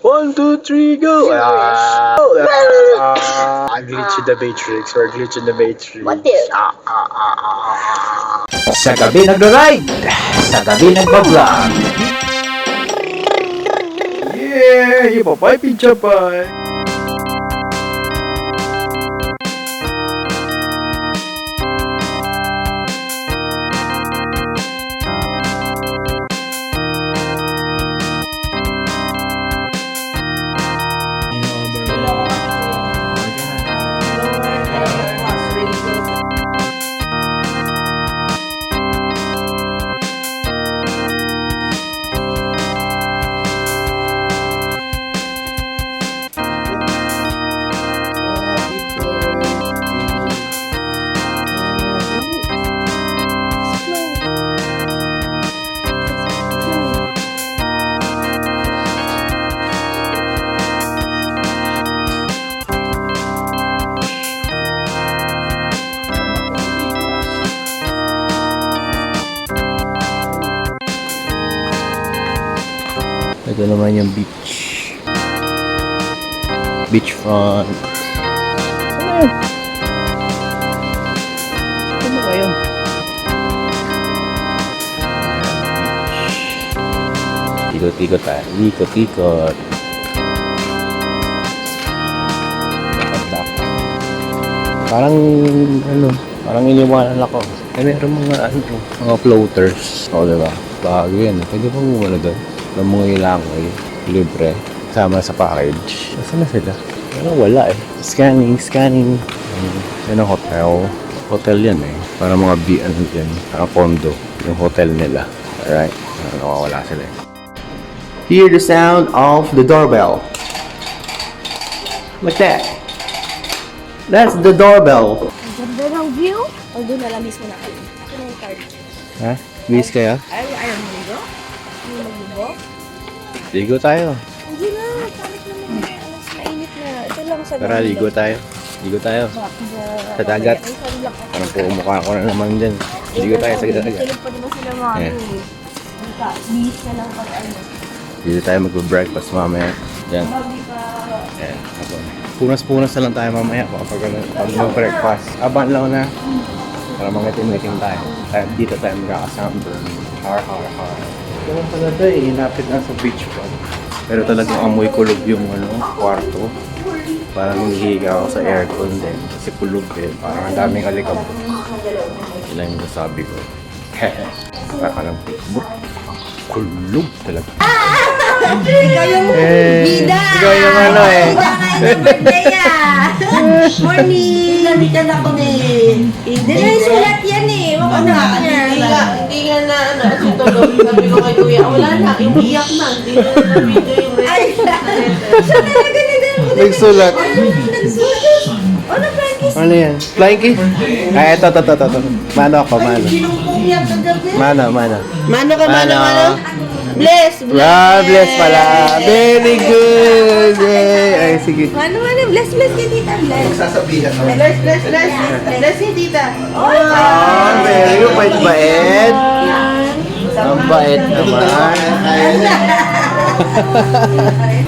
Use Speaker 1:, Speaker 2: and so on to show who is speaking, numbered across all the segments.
Speaker 1: 1, 2, 3, go! I'm glitching the Matrix. We're glitching the Matrix.
Speaker 2: What is?
Speaker 3: Sa gabi nag-ride, sa gabi nag-vlog.
Speaker 1: Yeah! Ipapay, pinchapay!
Speaker 3: Ito naman yung beach. Beachfront. Ano ba yun? Ikot-ikot tayo. Ikot-ikot. Parang parang iniwanan ako. Meron mga floaters. O, diba? Bago yan. Pwede pa bumala doon. Ng mga ilangoy, libre, kasama sa package. Saan na sila? Pero wala eh. Scanning. Yan ang hotel. Hotel yan eh. Para mga yan. Parang condo. Yung hotel nila. Alright. Nakawala sila eh. Hear the sound of the doorbell. Like that. That's the doorbell.
Speaker 2: Ganda ng view? O doon na lang mismo na kayo. Ito na yung card.
Speaker 3: Ha? Miss kaya?
Speaker 2: Ayaw mo ligo? Ayaw mo ligo?
Speaker 3: Ligo tayo.
Speaker 2: Hindi na. Panik naman. Alas mainit na. Ito lang sa
Speaker 3: Tara, ligo tayo. Ligo tayo. Sa dagat. Parang mukha ko na naman dyan. Ligo tayo sa dagat.
Speaker 2: Tulog pa naman sila mami. Bihis na lang pag ano.
Speaker 3: Dito tayo mag-breakfast mamaya. Yan. Yan. Punas-punas na lang tayo mamaya pag mag-breakfast. Aban lang na. Para mga itim-itim tayo. Dito tayo magkakasamburn. Har. Ito lang pala ito eh. Inapit na sa beachfront. Pero talagang amoy kulog yung kwarto. Parang hihiga ako sa aircon din. Kasi kulog din. Parang ang daming alikabok. Yun lang yung nasabi ko. Parang kulog talaga.
Speaker 2: Ikaw yung bida!
Speaker 3: Ikaw yung eh.
Speaker 2: Bida ngayon ng birthday Morning! Namitan ako din. Hindi na yung sulat yan eh. Wala ka niya.
Speaker 4: Hindi nga na kasi tulog. Sabi ko kay Kuya, wala na. Umiyak na. Hindi na na-video yung
Speaker 2: Ay! Siya talaga nila.
Speaker 3: Nagsulat.
Speaker 2: Nagsulat. Ano, Frankie?
Speaker 3: Ano yan? Flying kiss? Ay, ito. Mano ako, mano.
Speaker 2: Sinumpong niya kagabi.
Speaker 3: Mano.
Speaker 4: Mano ka, mano. Bless!
Speaker 3: Bless pala. Very good. Ay, sige.
Speaker 2: Mano, bless ka tita. Bless.
Speaker 1: Sasabihan ako.
Speaker 4: Bless. Bless si tita.
Speaker 3: Ah, very good. Bait. Ang bait naman.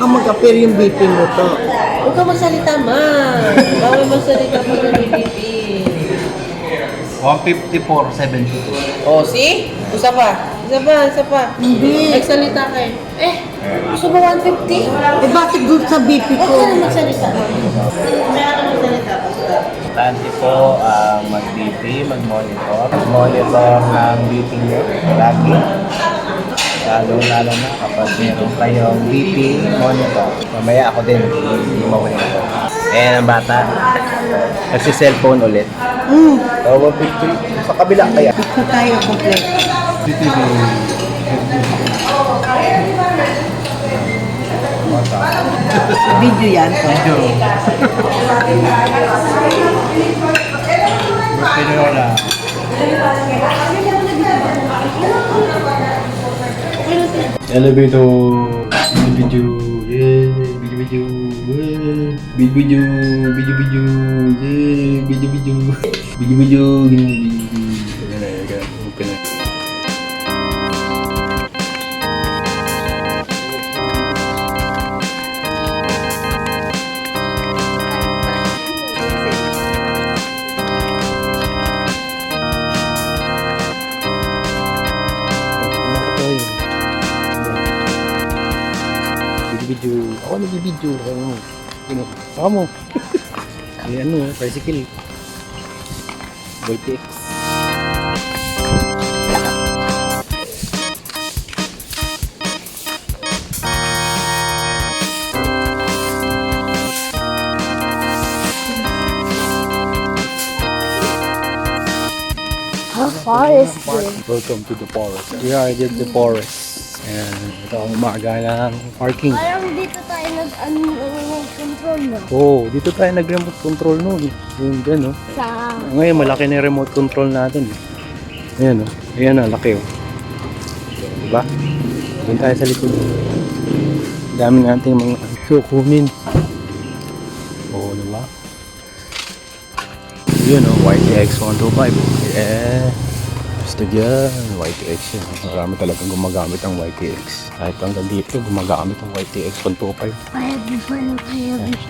Speaker 4: Ang mag-appear yung BP mo to. Huwag ka magsalita, ma. Bawal magsalita mo ng BP.
Speaker 1: 154.72.
Speaker 4: Oh, see? Isa pa. Hindi. Nagsalita kayo.
Speaker 2: Gusto mo 150?
Speaker 4: Eh, bakit doon sa BP ko?
Speaker 2: Huwag ka na magsalita.
Speaker 4: May ako magsalita.
Speaker 3: Importante po ang mag-BP, mag-monitor. Monitor ang BP nyo lagi. Lalo na kapag meron kayong BP monitor. Mamaya ako din, hindi monitor. Ayan ang bata. Nagsi-cellphone ulit. So, 150. Sa kabila kaya.
Speaker 4: Ito tayo complete. Video yan.
Speaker 1: Video. Pinola. Elevator. Video. Yeah. Video. Video. Open na.
Speaker 3: Video. Ako nag-video. Saka mo. May ano, tricycle. YTX.
Speaker 2: How far is this?
Speaker 3: Welcome to the forest. We are in the forest. And ito ang umaga ng parking.
Speaker 2: Parang dito tayo nag-control mo.
Speaker 3: Oh, dito tayo nag-remote control noon. Yung dyan, oh.
Speaker 2: Sa...
Speaker 3: Ngayon, malaki na yung remote control natin. Ayan, oh. Ayan na, laki, oh. Diba? Doon tayo sa likod. Dami nating mga kukunin. Oo, diba? Yun, oh. YTX 125. Yeah. Gusto dyan. YTX yun. Marami talagang gumagamit ang YTX. Kahit hanggang dito, gumagamit ang YTX 125.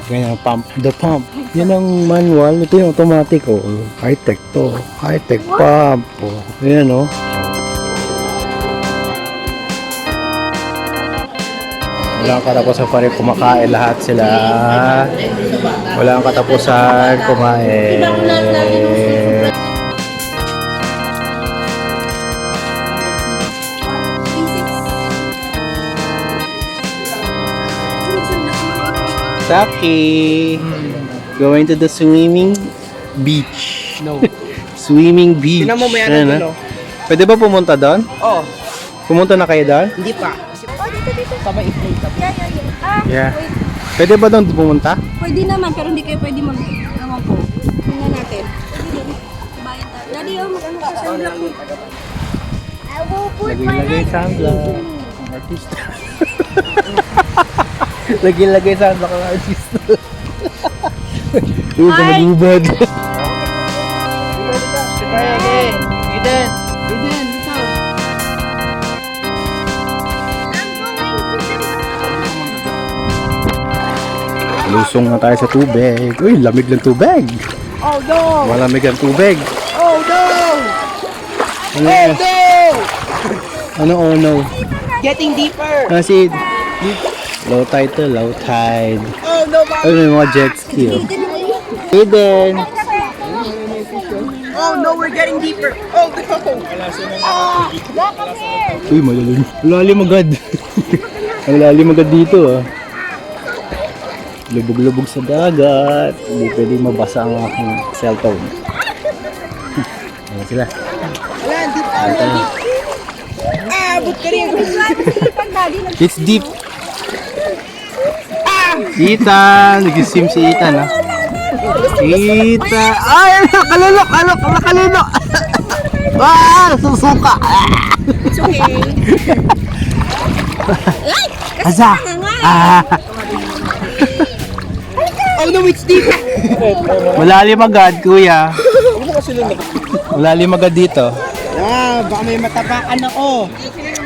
Speaker 3: Ganyan, pump. The pump. Yan ang manual. Ito yung automatic, oh. High-tech to. High-tech pump. Oh. Ayan, oh. Walang katapusan pa rin kumakain lahat sila. Walang katapusan kumain. Saki, going to the swimming beach.
Speaker 1: No.
Speaker 3: Swimming beach.
Speaker 4: Tinan mo may
Speaker 3: Ayan,
Speaker 4: ano
Speaker 3: ah. Pwede ba pumunta doon?
Speaker 4: Oh,
Speaker 3: Pumunta na kayo doon?
Speaker 4: hindi pa.
Speaker 2: Oh, dito.
Speaker 4: Tama i-play.
Speaker 3: Yeah. Pwede ba doon pumunta?
Speaker 2: Pwede naman, pero hindi kayo pwede mag-ewan ko. Tingnan natin. Bayan tayo. Daddy, mag-ano ka sa block mo. I will put my
Speaker 3: Lagay sunblock. Artista. Lagay sunblock ang artista. Yung tumagubad.
Speaker 4: Eden.
Speaker 3: Lusong na tayo sa tubig. Uy, lamig ng tubig.
Speaker 4: Oh no!
Speaker 3: Malamig ang tubig.
Speaker 4: Oh no!
Speaker 3: Ano
Speaker 4: Oh
Speaker 3: yan?
Speaker 4: no!
Speaker 3: Ano oh no?
Speaker 4: Getting deeper!
Speaker 3: Kasi low tide to, low tide.
Speaker 4: Oh no,
Speaker 3: Ay, may mga jet ski. Oh. Eden.
Speaker 4: Oh no, we're getting deeper! Oh no!
Speaker 3: Uy, malalim. Malalim agad. Ang lalim agad dito ah. Lubog-lubog sa dagat. Hindi pwede mabasa ang aking cellphone. Ayan sila.
Speaker 4: Wala, deep pa! Abot ka rin!
Speaker 3: It's deep. Ethan! Nag-sim si Ethan ah. Ethan! Ay! Nakalunok! Nakalunok! Ah! Susuka!
Speaker 2: It's okay.
Speaker 3: Asa! Ah!
Speaker 4: Oh no, it's deep!
Speaker 3: Malalim agad, kuya. Malalim agad dito.
Speaker 4: Ah, baka may matapakan ako.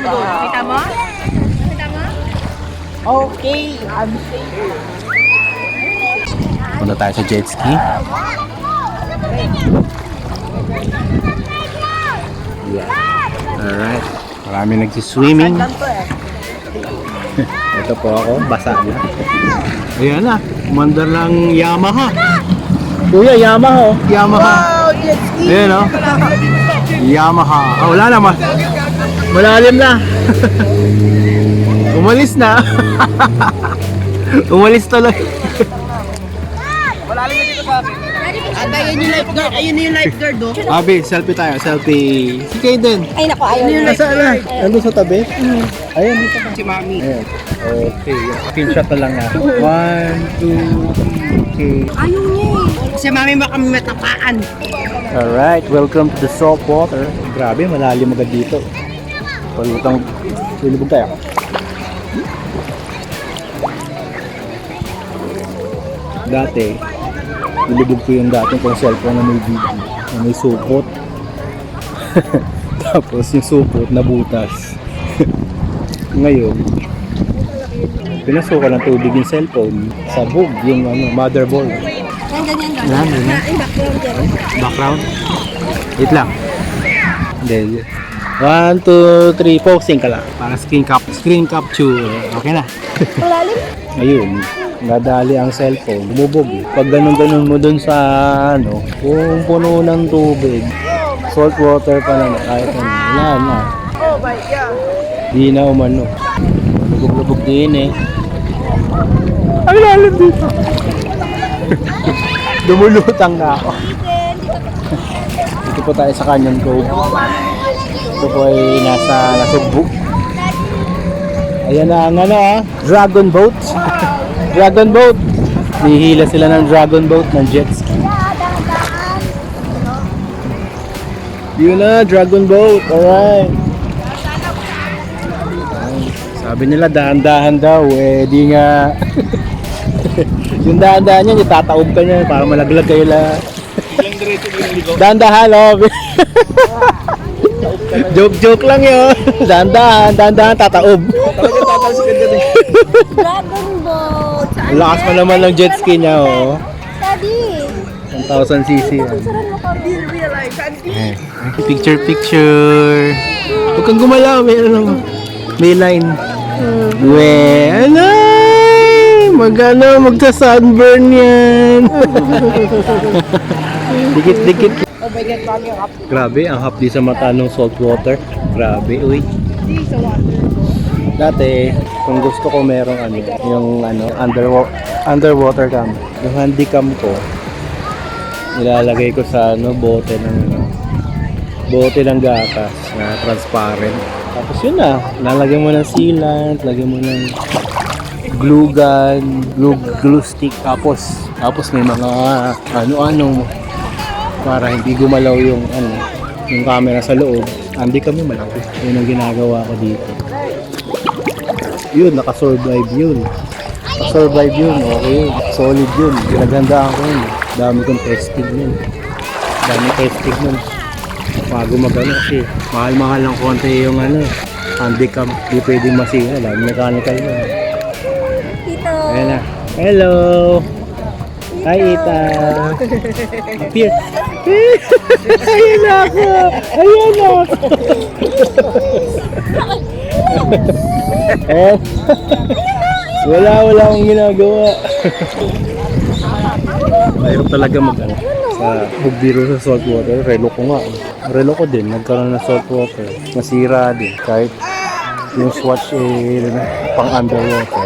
Speaker 2: Kita mo?
Speaker 4: Okay, I'm safe.
Speaker 3: Punta tayo sa jet ski. Yeah. Alright. Marami nagsiswimming. Ito po ako, basa na. Ayan na, umandar lang Yamaha. Kuya, Yamaha oh. Yamaha.
Speaker 4: Wow, jet ski!
Speaker 3: Ayan oh. Yamaha. Ah, wala naman. Malalim na. Umalis na. Umalis tuloy.
Speaker 4: Ata, yan yung lifeguard. Ayun na yung lifeguard, oh.
Speaker 3: Abi, selfie tayo, selfie. Si Kaden.
Speaker 2: Ay, naku, ayaw niya.
Speaker 3: Nasaan na? Nandun sa tabi? Ayan, dito ka.
Speaker 4: Si Mami.
Speaker 3: Ayan. Okay, screenshot na lang natin. 1, 2, 3, okay.
Speaker 2: Ayaw niya eh.
Speaker 4: Si Mami baka may matapaan.
Speaker 3: Alright, welcome to the salt water. Grabe, malalim agad dito. Palutang, lilibog tayo. Dati, nilibog ko yung dating kong cellphone na may video, na may supot. Tapos yung supot nabutas. Ngayon, pinasukan ng tubig yung cellphone, sabog yung motherboard.
Speaker 2: Yan, ganyan, ganyan.
Speaker 3: Yan, yun na.
Speaker 2: Ay, background dyan.
Speaker 3: Background? Wait lang. Hindi. 1, 2, 3, focusing ka lang. Para screen screen capture. Okay na.
Speaker 2: Malalim?
Speaker 3: Ayun, nadali ang cellphone. Bumubog. Pag ganun-ganun mo dun sa ano, kung puno ng tubig, salt water pa na kahit ano, wala na.
Speaker 4: Oh my God.
Speaker 3: Di na umano. Lubog-lubog din eh. Ang lalim dito. Dumulutang na ako. Dito po tayo sa Canyon Cove. Ito po ay nasa Nasugbu. Ayan na ang ano dragon boat. Dragon boat. Hihila sila ng dragon boat ng jet ski. Yun na, dragon boat. Alright. Sabi nila dahan-dahan daw. Eh di nga. Yung dahan-dahan yan, itataob ka niya para malaglag kayo lahat. Dahan-dahan, oh. Joke lang yun. Dahan-dahan, tataob.
Speaker 1: Talaga tatalsikan ka din.
Speaker 2: Dragon boat. Saan
Speaker 3: Lakas pa naman ng jet ski niya, oh.
Speaker 2: Daddy.
Speaker 3: 1,000cc yan.
Speaker 2: Saran mo kami.
Speaker 3: Picture. Huwag kang gumalaw, may line. We, ano? Magsa-sunburn yan. Dikit-dikit.
Speaker 4: Oh my God, mami yung up.
Speaker 3: Grabe, ang hapdi sa mata ng salt water. Grabe, uy.
Speaker 4: Di sa water.
Speaker 3: Dati, kung gusto ko merong ano, yung ano, underwater cam. Yung handycam ko, nilalagay ko sa ano, bote ng gatas na transparent. Tapos yun na, lalagyan mo ng sealant, lagyan mo ng glue gun, glue stick, tapos may mga ano-ano para hindi gumalaw yung ano, yung camera sa loob. Hindi kami malaki. Yun ang ginagawa ko dito. Yun, nakasurvive yun. Nakasurvive yun, okay yun. Solid yun. Pinaghandaan ko yun. Dami kong testing yun. Bago magano kasi mahal-mahal ng konti yung ano, handycam. Di pwedeng masira. Dami mechanical yun.
Speaker 2: Tito.
Speaker 3: Ayan na. Hello! Hi, Ita! Appear! Ayan na ako! Ayan na ako! Wala akong ginagawa. Ayaw talaga mag-ano sa bugbiro sa salt water. Relo ko nga. Relo ko din. Nagkaroon ng salt water. Nasira din. Kahit yung swatch pang underwater.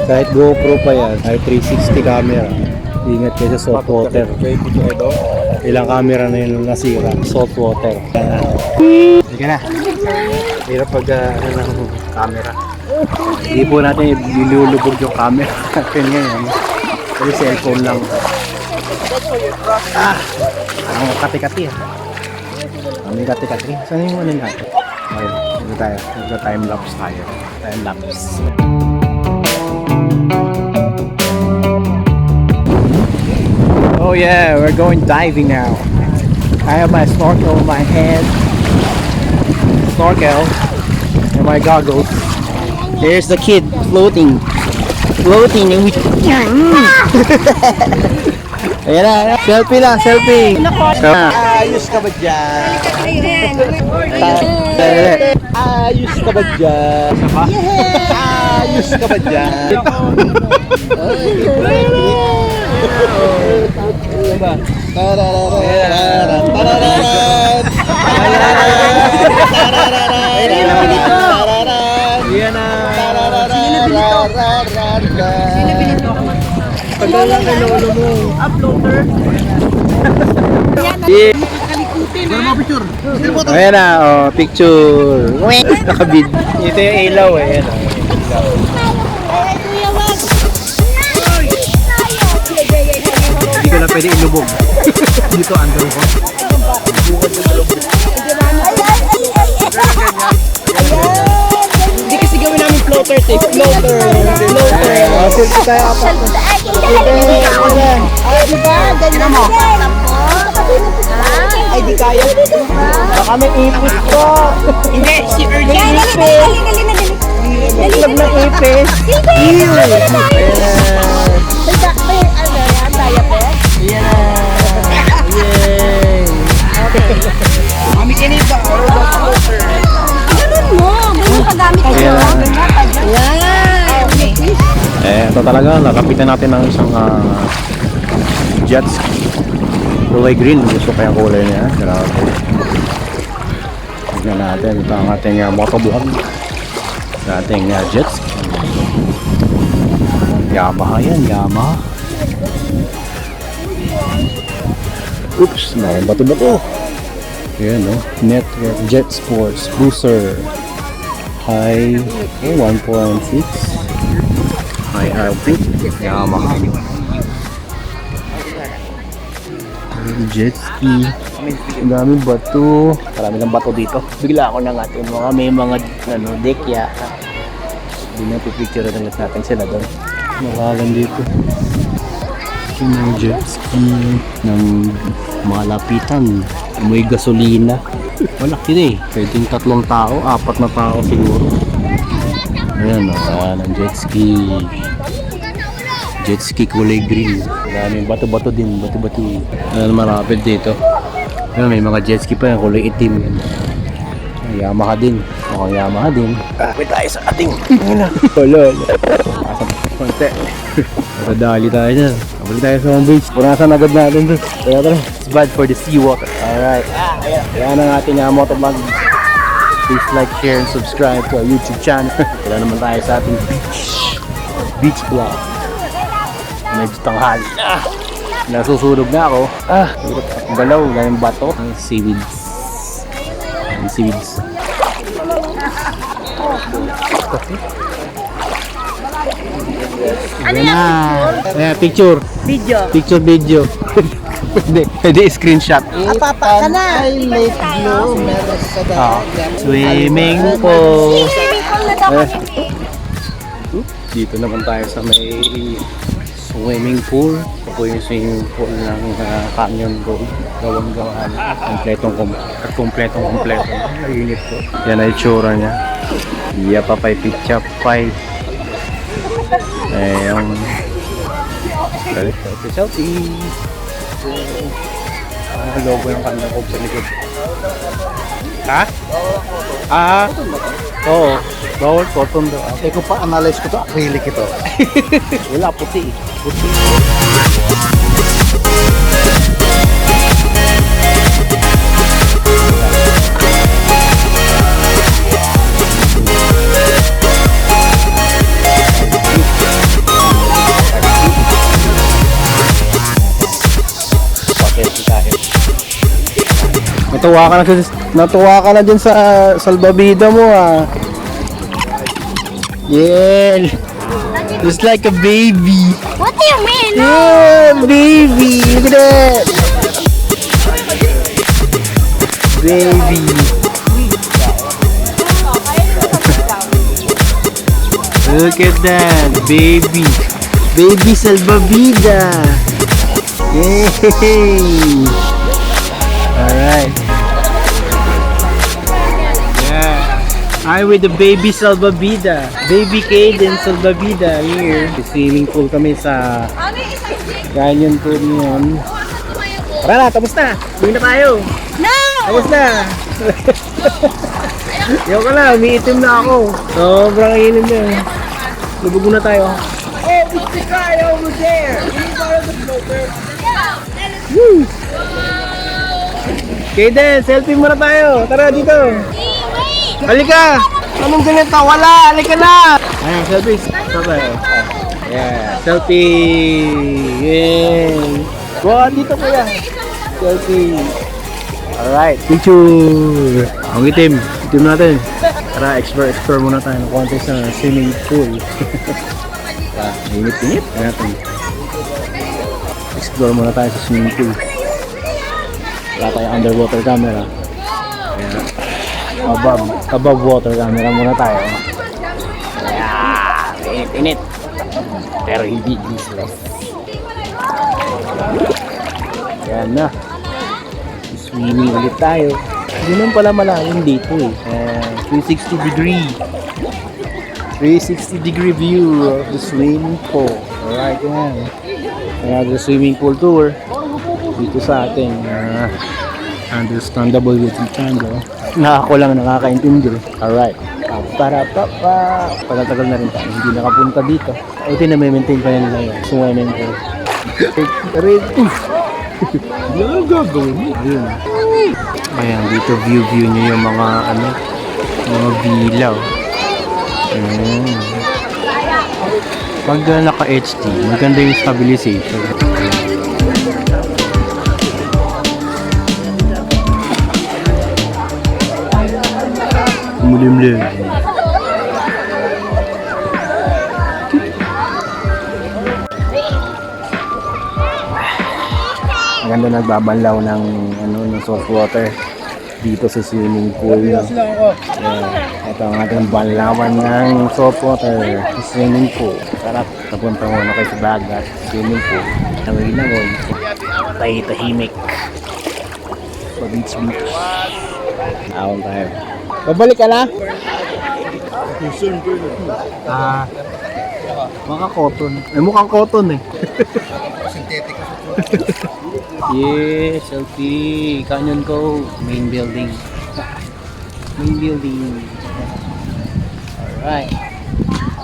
Speaker 3: Kahit GoPro pa yan. Kahit 360 camera. Ingat kayo sa salt water. Ilang camera na yun nasira. Salt water. Sige na. Hirap pag ng camera. Hindi po natin ilulubog yung camera natin ngayon. Kasi cellphone lang. Ang kati-kati. Ang kati-kati. Saan yung ano natin? Okay, ito tayo. Nagka-time-lapse tayo. Time-lapse. Oh yeah, we're going diving now. I have my snorkel in my hand. Snorkel. And my goggles. There's the kid floating. And we... Ayan na, selfie lang, selfie.
Speaker 1: Ayos ka ba dyan? Ayos ka ba dyan? Ayos ka ba dyan?
Speaker 4: Tagal lang ang lolo mo. Uploader.
Speaker 3: Ayan na, oh, picture. Nakabid. Ito yung ilaw eh. Ayan, oh. Hindi ko na pwede ilubog. Dito underwater.
Speaker 4: Hindi kasi gawin namin floater tape. Floater.
Speaker 3: Selfie tayo apat.
Speaker 2: Ay, diba? Ganyan mo.
Speaker 4: Ay, di kaya.
Speaker 3: Baka may ipis ko.
Speaker 4: Hindi, si Ernie
Speaker 2: Dali,
Speaker 4: Ipis.
Speaker 2: dali.
Speaker 3: Itlog ng ipis. Ew! Ayan na. Ayan na. Yay!
Speaker 4: Kami kinita.
Speaker 2: Ganun mo. Ganun kagamit
Speaker 3: Ito talaga, lakapitan natin ng isang jet ski. Kulay green, gusto ko yung kulay niya. Grabe. Tignan natin, ito ang ating motovlog. Sa ating jet ski. Yamaha yan, Yamaha. Oops, may bato-bato. Ayan o, Network Jet Sports Cruiser. High 1.6. High RP. Yamaha. Jet ski. Ang daming bato. Marami ng bato dito. Bigla ako ng ating mga may mga dekya. Hindi na pipicture na natin sila doon. Makalan dito. Yung jet ski ng malapitan. May gasolina. Malaki na eh. Pwedeng 3 tao, 4 na tao siguro. Ayan o, ang jet ski. Jet ski kulay green. Maraming bato-bato din, bato-bato. Ayan, marapid dito. Ayan, may mga jet ski pa yan, kulay itim. Yamaha din. Mukhang Yamaha din. Kapit tayo sa ating. Wala. Konti. Nadali tayo dyan. Kapit tayo sa home base. Punasan agad natin doon. Kaya tara. It's bad for the seawater. Alright. Yan ang ating motovlog. Please like, share, and subscribe to our YouTube channel. Wala naman tayo sa ating beach vlog. Medyo tanghali. Nasusunog na ako. Galaw. Wala yung bato. Ang seaweeds. Ang seaweeds.
Speaker 2: Ano yan?
Speaker 3: Picture.
Speaker 2: Video.
Speaker 3: Picture video. Pwede screenshot.
Speaker 4: Papa ka na. Ay, late blue. Meron sa dagat.
Speaker 3: Swimming pool.
Speaker 2: Swimming pool na daw kami.
Speaker 3: Dito naman tayo sa may swimming pool. Ito po yung swimming pool ng Canyon Road. Gawang-gawan. Kompletong. Init po. Yan ay itsura niya. Yapapay, pichapay. Ayun. Selfie. Logo yung kandang ko sa likod. Ha? Oo. Bawal cotton daw.
Speaker 1: Kung pa-analyze ko to, acrylic ito.
Speaker 3: Wala, puti. Puti. Natuwa ka na dyan sa salbabida mo Yeah. Just like a baby.
Speaker 2: What do you mean?
Speaker 3: Yeah, baby. Look at that. Baby. Look at that, baby. Baby salbabida. Yay. Alright. I'm with the baby salbabida. Baby Caden salbabida here. Swimming pool kami sa Canyon Pool ngayon. Tara na, tapos na. Uwi na tayo.
Speaker 2: No!
Speaker 3: Tapos na. Yung ka na, umiitim na ako. Sobrang init na. Lubog na tayo.
Speaker 4: Oh, it's the guy over there. You borrow the floater.
Speaker 3: Woo! Caden, selfie muna tayo. Tara dito. Halika! Anong ganito? Wala! Halika na! Ayan, selfie. Sabay. Yeah, selfie! Yay! Wow, dito kuya! Selfie! Alright, picture! Ang itim. Itim natin. Tara, explore muna tayo ng konti sa swimming pool. Init-init. Ayan. Explore muna tayo sa swimming pool. Wala tayong underwater camera. Ayan. Above water camera muna tayo. Yeah, init. Pero hindi useless. Yan na. Swimming ulit tayo. Hindi naman pala malalim dito eh. 360 degree view of the swimming pool. Alright, yan. Another swimming pool tour dito sa ating understandable YouTube channel. Na ako lang nakakaintindi. Alright. Para pa. Pagkatagal na rin tayo, hindi nakapunta dito. Buti na may maintain pa nila yun. Sungay na yun. Red. Hindi ang gagawin mo. Ayun. Ayan, dito view nyo yung mga mga bilaw. Pag naka-HD, maganda yung stabilization. Mulimlim. Maganda nagbabanlaw ng ng salt water dito sa swimming pool. Ito ang ating banlawan ng salt water sa swimming pool. Sarap. Napunta muna kayo sa dagat, swimming pool. Nangilangon. Tahimik. Sa beach. Awang tayo. Babalik ka na? Maka cotton. Mukhang cotton eh. Yes, selfie. Canyon Cove. Main building. Alright.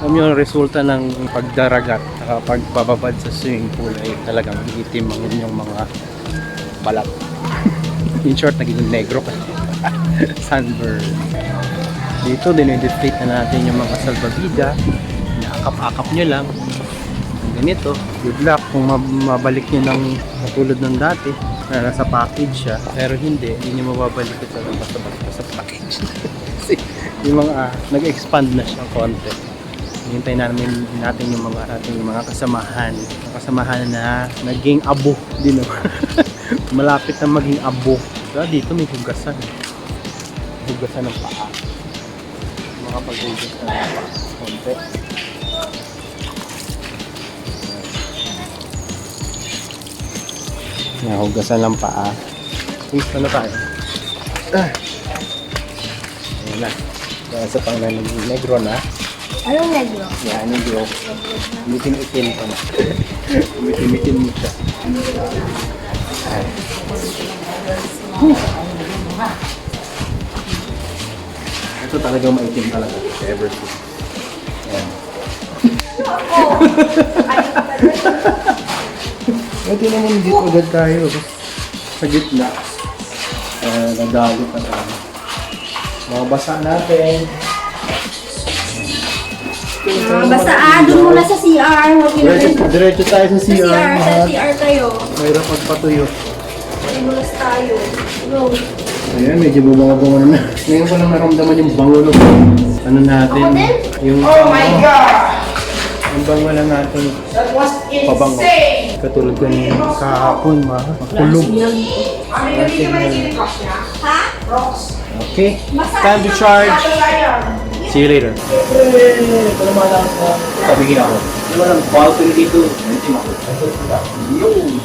Speaker 3: Alam nyo, ang resulta ng pagdaragat at pagpababad sa swimming pool ay talagang itim ang inyong mga balat. In short, naging negro ka. Sunburn. Dito, dinideflate na natin yung mga salbabida. Nakakap-akap nyo lang. Ganito, good luck kung mabalik nyo ng matulad ng dati na nasa package siya, pero hindi nyo mababalik ito ng basta-basta sa package. Kasi yung mga nag-expand na siya konti. Hintay natin yung mga kasamahan na naging abo din. Malapit na maging abo. So, dito may hugasan ng paa. Mga pag-hugas na paa konti. Nahugasan ng paa. Gusto na tayo. Ayan na. Dahil sa panglalang negro na.
Speaker 2: Anong negro?
Speaker 3: Yan, negro. Umitim-itim pa na. Umitim-itim mo siya. Ito talagang maitim talaga. Ever since. Ayan. Ito naman dito agad tayo. Sa gitna. Nagalit na tayo. Mabasa natin.
Speaker 2: Basta doon muna sa CR.
Speaker 3: Diretso tayo sa CR.
Speaker 2: Sa CR tayo.
Speaker 3: Mayroon pagpatuyo.
Speaker 2: Inulas tayo. Go.
Speaker 3: Ayan, medyo bubanga-bunga na. Ngayon ko lang naramdaman yung bango ng natin. Yung, oh my God! Yung bango lang natin. That was pabango. Katulad ko ni kahapon, makulog.
Speaker 2: Ha?
Speaker 3: Okay, time to charge. See you later. Sabihin ako. Wala lang, balcony dito. Nandiyan ako. Yun.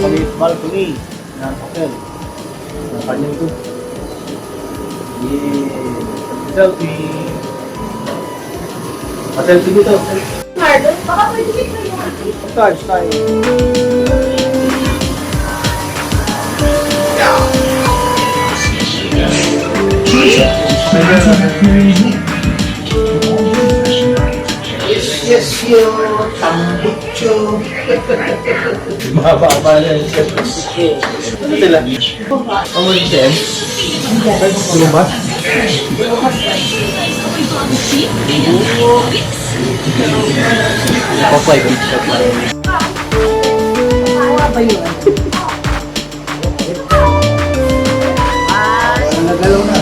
Speaker 3: Kami balcony ng hotel. Ang kanyang ito. Yeah. Selfie. Pa-selfie dito.
Speaker 2: Marlon, baka pwede dito yung
Speaker 3: Charge tayo.
Speaker 4: Yes, yo, tambucho.
Speaker 3: Mababa na yung selfie. Ano sila? Ang mga sen? Ano ba? Popeye pizza.
Speaker 4: Ano ba yun?
Speaker 3: Nagalaw na.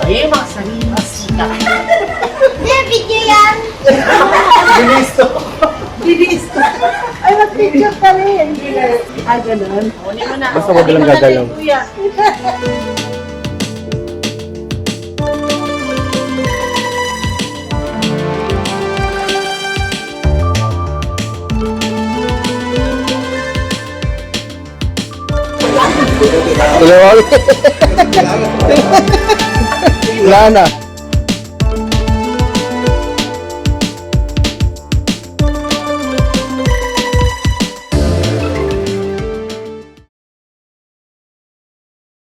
Speaker 4: Ay, mga sarili sika.
Speaker 2: video yan!
Speaker 4: Binisto. Ay, mag-picture ka rin. Ganun.
Speaker 3: Basta wag lang gagalaw. Wala na.